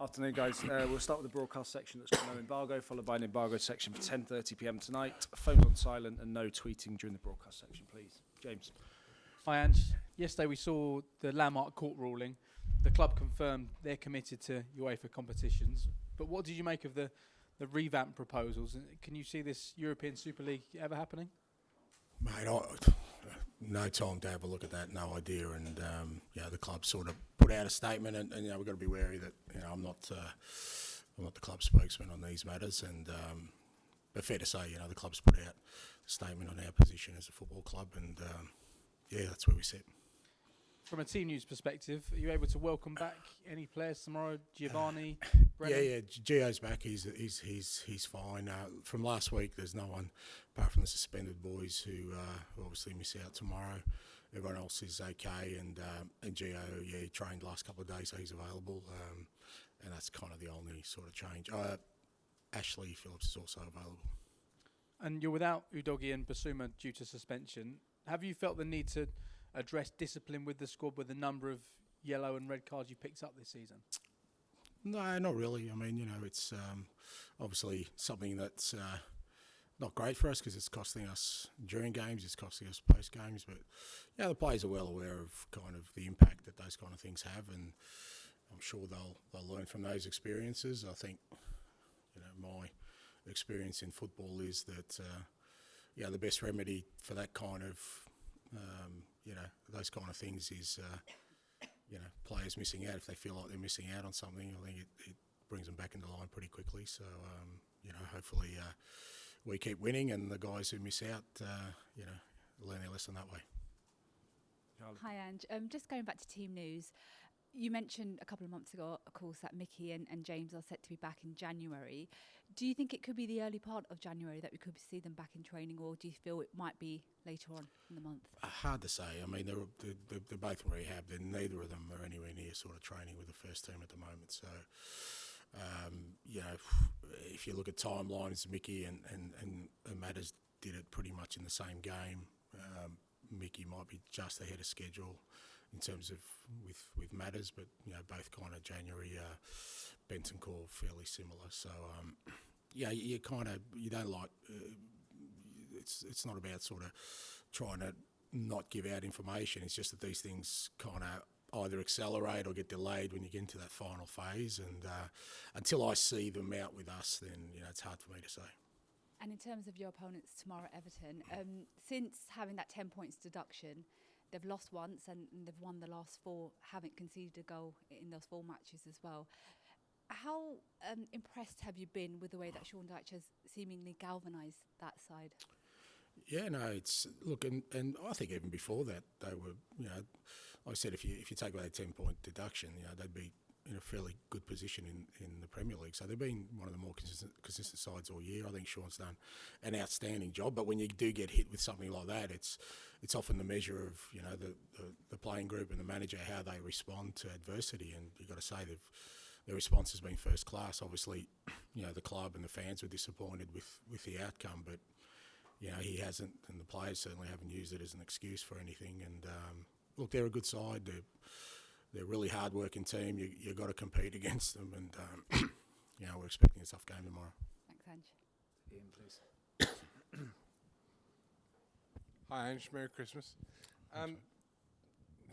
Afternoon, guys. We'll start with the broadcast section that's got no embargo, followed by an embargo section for 10:30 p.m. tonight. Phones on silent and no tweeting during the broadcast section, please. James. Hi, Ange. Yesterday we saw the landmark court ruling. The club confirmed they're committed to UEFA competitions. But what did you make of the revamp proposals? Can you see this European Super League ever happening? Mate, no time to have a look at that, no idea. And, the club sort of put out a statement and we've got to be wary that, I'm not the club spokesman on these matters. And but fair to say, the club's put out a statement on our position as a football club. And, that's where we sit. From a team news perspective, are you able to welcome back any players tomorrow? Giovanni, Brennan? Yeah, Gio's back. He's fine. From last week, there's no one apart from the suspended boys who obviously miss out tomorrow. Everyone else is okay, and Gio, he trained the last couple of days, so he's available, and that's kind of the only sort of change. Ashley Phillips is also available. And you're without Udogie and Basuma due to suspension. Have you felt the need to address discipline with the squad with the number of yellow and red cards you picked up this season? No, not really. I mean, it's obviously something that's not great for us because it's costing us during games, it's costing us post games. But the players are well aware of kind of the impact that those kind of things have, and I'm sure they'll learn from those experiences. I think, my experience in football is that the best remedy for that kind of those kind of things is, players missing out. If they feel like they're missing out on something, I think it brings them back into line pretty quickly. So, hopefully we keep winning and the guys who miss out, learn their lesson that way. Hi, Ange. Just going back to team news, you mentioned a couple of months ago, of course, that Mickey and James are set to be back in January. Do you think it could be the early part of January that we could see them back in training, or do you feel it might be later on in the month? Hard to say. I mean, they're both in rehab, and neither of them are anywhere near sort of training with the first team at the moment. So, if you look at timelines, Mickey and Matters did it pretty much in the same game. Mickey might be just ahead of schedule in terms of with Matters, but both kind of January, Bentancur fairly similar. So you don't like. It's not about sort of trying to not give out information. It's just that these things kind of either accelerate or get delayed when you get into that final phase. And until I see them out with us, then it's hard for me to say. And in terms of your opponents tomorrow, Everton, since having that 10 points deduction, they've lost once and they've won the last four, haven't conceded a goal in those 4 matches as well. How impressed have you been with the way that Sean Dyche has seemingly galvanised that side? Yeah, no, and I think even before that, they were, like I said, if you take away a 10-point deduction, they'd be in a fairly good position in the Premier League. So they've been one of the more consistent sides all year. I think Sean's done an outstanding job. But when you do get hit with something like that, it's often the measure of the playing group and the manager, how they respond to adversity. And you've got to say their response has been first class. Obviously, the club and the fans were disappointed with the outcome, but he hasn't, and the players certainly haven't used it as an excuse for anything. And look, they're a good side. They're a really hard-working team. You've got to compete against them, and we're expecting a tough game tomorrow. Thanks, Ange. Ian, please. Hi, Ange. Merry Christmas.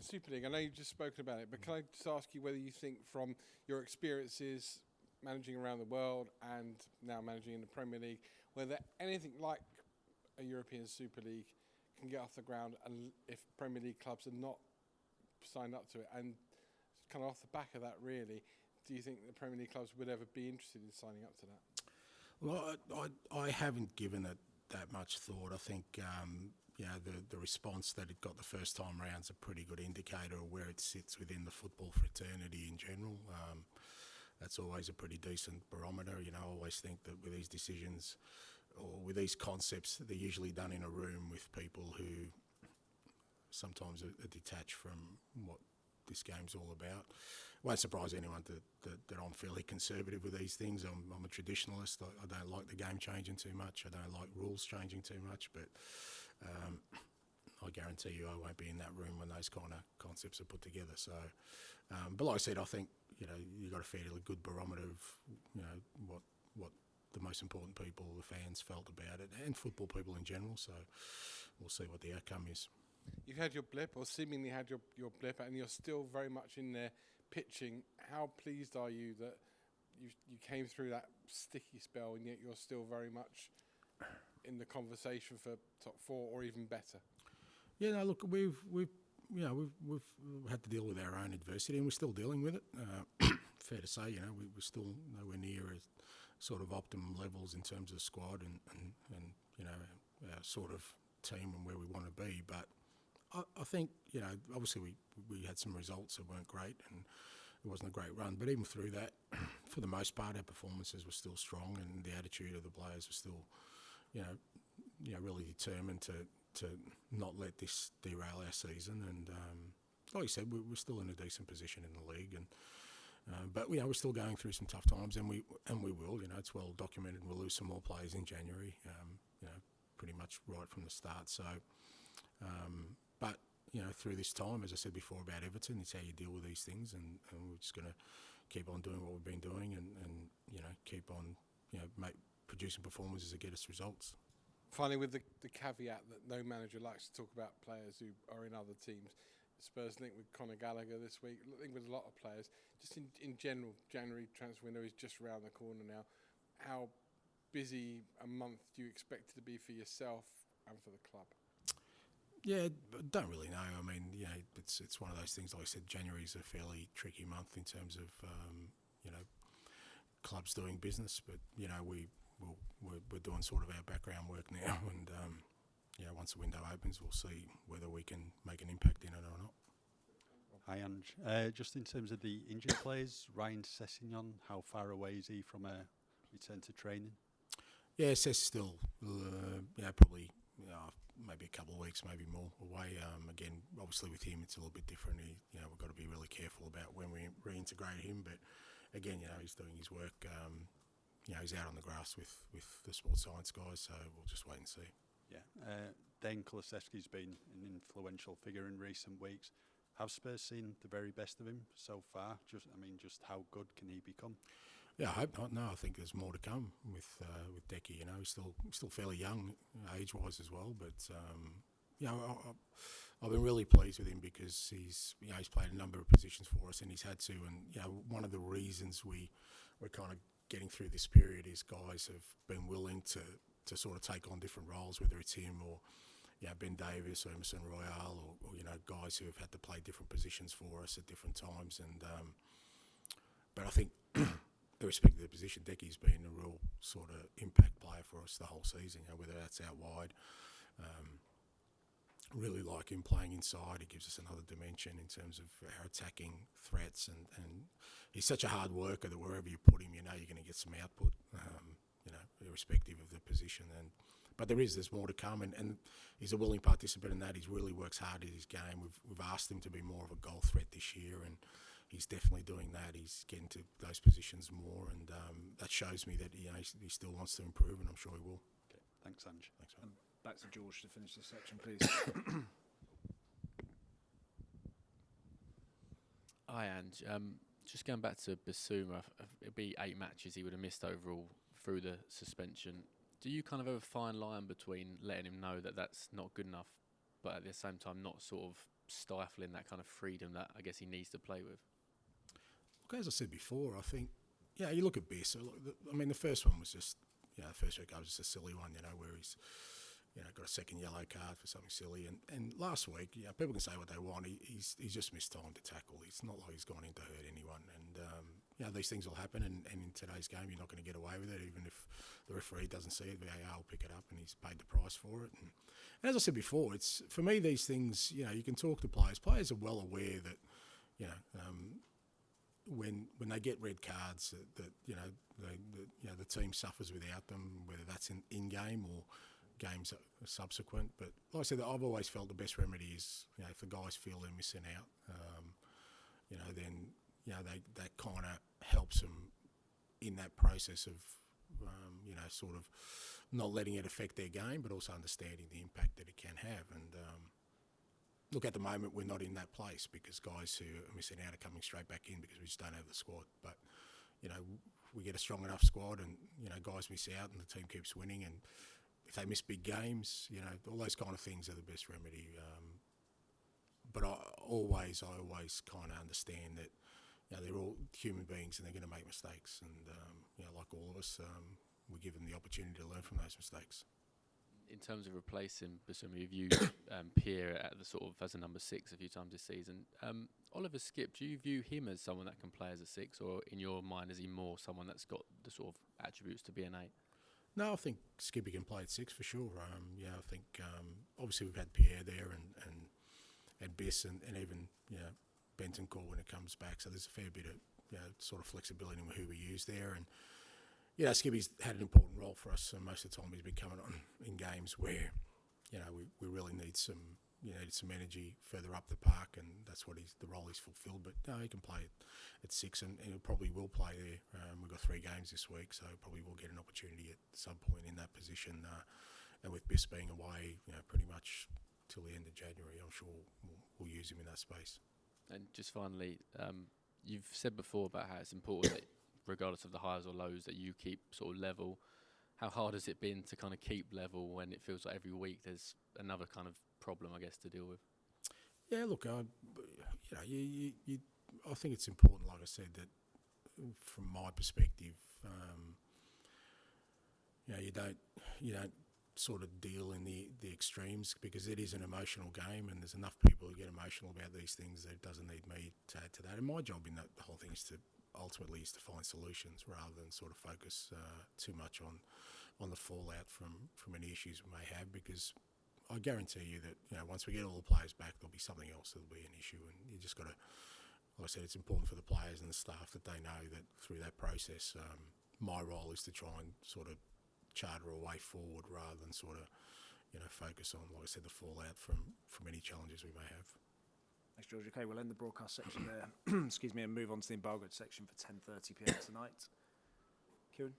Super League, I know you've just spoken about it, but can I just ask you whether you think from your experiences managing around the world and now managing in the Premier League, whether anything like a European Super League can get off the ground and if Premier League clubs are not signed up to it? And kind of off the back of that, really, do you think the Premier League clubs would ever be interested in signing up to that? Well, I haven't given it that much thought. I think the response that it got the first time round is a pretty good indicator of where it sits within the football fraternity in general. That's always a pretty decent barometer. I always think that with these decisions or with these concepts, they're usually done in a room with people who sometimes are detached from what this game's all about. It won't surprise anyone that I'm fairly conservative with these things. I'm a traditionalist. I don't like the game changing too much. I don't like rules changing too much, but I guarantee you I won't be in that room when those kind of concepts are put together. So, but like I said, I think you know, you got a fairly good barometer of, you know, what the most important people, the fans, felt about it, and football people in general. So we'll see what the outcome is. You've had your blip, or seemingly had your blip, and you're still very much in there pitching. How pleased are you that you came through that sticky spell, and yet you're still very much in the conversation for top 4 or even better? Yeah, no, look, we've had to deal with our own adversity, and we're still dealing with it. Fair to say, you know, we're still nowhere near a sort of optimum levels in terms of squad and you know, our sort of team and where we want to be. But I think, you know, obviously we had some results that weren't great, and it wasn't a great run. But even through that, for the most part, our performances were still strong, and the attitude of the players was still, you know, really determined to not let this derail our season. And like you said, we're still in a decent position in the league, and but you know, we're still going through some tough times, and we will. You know, it's well documented. We'll lose some more players in January. You know, pretty much right from the start. So, but you know, through this time, as I said before about Everton, it's how you deal with these things, and we're just going to keep on doing what we've been doing, and you know, keep on, you know, producing performances that get us results. Finally, with the caveat that no manager likes to talk about players who are in other teams, Spurs linked with Conor Gallagher this week, linked with a lot of players. Just in general, January transfer window is just around the corner now. How busy a month do you expect it to be for yourself and for the club? Yeah, don't really know. I mean, you know, it's one of those things. Like I said, January is a fairly tricky month in terms of you know, clubs doing business. But you know, we're doing sort of our background work now, and you know, once the window opens, we'll see whether we can make an impact in it or not. Hi, Ange. Just in terms of the injured players, Ryan Sessegnon, how far away is he from a return to training? Yeah, Sess still, yeah, probably, you know, maybe a couple of weeks, maybe more away. Again, obviously with him, it's a little bit different. You know, we've got to be really careful about when we reintegrate him. But again, you know, he's doing his work. You know, he's out on the grass with the sports science guys, so we'll just wait and see. Yeah, Dane Kulusevski's been an influential figure in recent weeks. Have Spurs seen the very best of him so far? Just how good can he become? Yeah, I hope not. No, I think there's more to come with Decky. You know, he's still fairly young, age-wise as well. But you know, I've been really pleased with him because he's played a number of positions for us, and he's had to. And you know, one of the reasons we're kind of getting through this period is guys have been willing to sort of take on different roles, whether it's him or, you know, Ben Davis or Emerson Royale, or you know, guys who have had to play different positions for us at different times. And but I think, irrespective of the position, Decky's been a real sort of impact player for us the whole season. You know, whether that's out wide, really like him playing inside. He gives us another dimension in terms of our attacking threats, and he's such a hard worker that wherever you put him, you know, you're going to get some output. You know, irrespective of the position. But there's more to come, and he's a willing participant in that. He really works hard at his game. We've asked him to be more of a goal threat this year, and he's definitely doing that. He's getting to those positions more, and that shows me that he still wants to improve, and I'm sure he will. Okay, thanks, Ange. Thanks, And back to George to finish this section, please. Hi, Ange. Just going back to Basuma, it'd be 8 matches he would have missed overall through the suspension. Do you kind of have a fine line between letting him know that that's not good enough, but at the same time not sort of stifling that kind of freedom that I guess he needs to play with? Look, as I said before, I think, yeah, you look at Biss. I mean, the first one was just, you know, the first week was just a silly one, you know, where he's, you know, got a second yellow card for something silly. And last week, you know, people can say what they want. He's just missed time to tackle. It's not like he's gone in to hurt anyone. And, you know, these things will happen. And in today's game, you're not going to get away with it. Even if the referee doesn't see it, VAR will pick it up, and he's paid the price for it. And as I said before, it's, for me, these things, you know, you can talk to players. Players are well aware that, you know, when they get red cards, that you know, the team suffers without them, whether that's in game or games subsequent. But like I said, I've always felt the best remedy is, you know, if the guys feel they're missing out, you know, then, you know, that kind of helps them in that process of, you know, sort of not letting it affect their game, but also understanding the impact that it can have. And look, at the moment we're not in that place because guys who are missing out are coming straight back in because we just don't have the squad. But you know, we get a strong enough squad, and you know, guys miss out, and the team keeps winning. And if they miss big games, you know, all those kind of things are the best remedy. But I always kind of understand that, you know, they're all human beings and they're going to make mistakes, and you know, like all of us, we give them the opportunity to learn from those mistakes. In terms of replacing Basuma, you've used Pierre at the sort of as a number 6 a few times this season. Oliver Skipp, do you view him as someone that can play as a 6, or in your mind is he more someone that's got the sort of attributes to be an 8? No, I think Skippy can play at 6 for sure. Yeah, I think obviously we've had Pierre there and Biss and even, you know, Bentancur when it comes back. So there's a fair bit of, you know, sort of flexibility in who we use there. And you know, Skippy's had an important role for us. So most of the time he's been coming on in games where, you know, we really need some, you know, some energy further up the park, and that's what the role he's fulfilled. But no, he can play at 6, and he probably will play there. We've got 3 games this week, so probably will get an opportunity at some point in that position. And with Biss being away, you know, pretty much till the end of January, I'm sure we'll use him in that space. And just finally, you've said before about how it's important that regardless of the highs or lows that you keep sort of level. How hard has it been to kind of keep level when it feels like every week there's another kind of problem, I guess, to deal with? Yeah, look, you know, you I think it's important, like I said, that from my perspective, you know, you don't sort of deal in the extremes, because it is an emotional game, and there's enough people who get emotional about these things that it doesn't need me to add to that. And my job in the whole thing is to find solutions rather than sort of focus too much on the fallout from any issues we may have, because I guarantee you that, you know, once we get all the players back, there'll be something else that'll be an issue, and you just got to, like I said, it's important for the players and the staff that they know that through that process, my role is to try and sort of charter a way forward rather than sort of, you know, focus on, like I said, the fallout from any challenges we may have. Thanks, George. Okay, we'll end the broadcast section there. Excuse me, and move on to the embargoed section for 10:30 p.m. tonight. Kieran?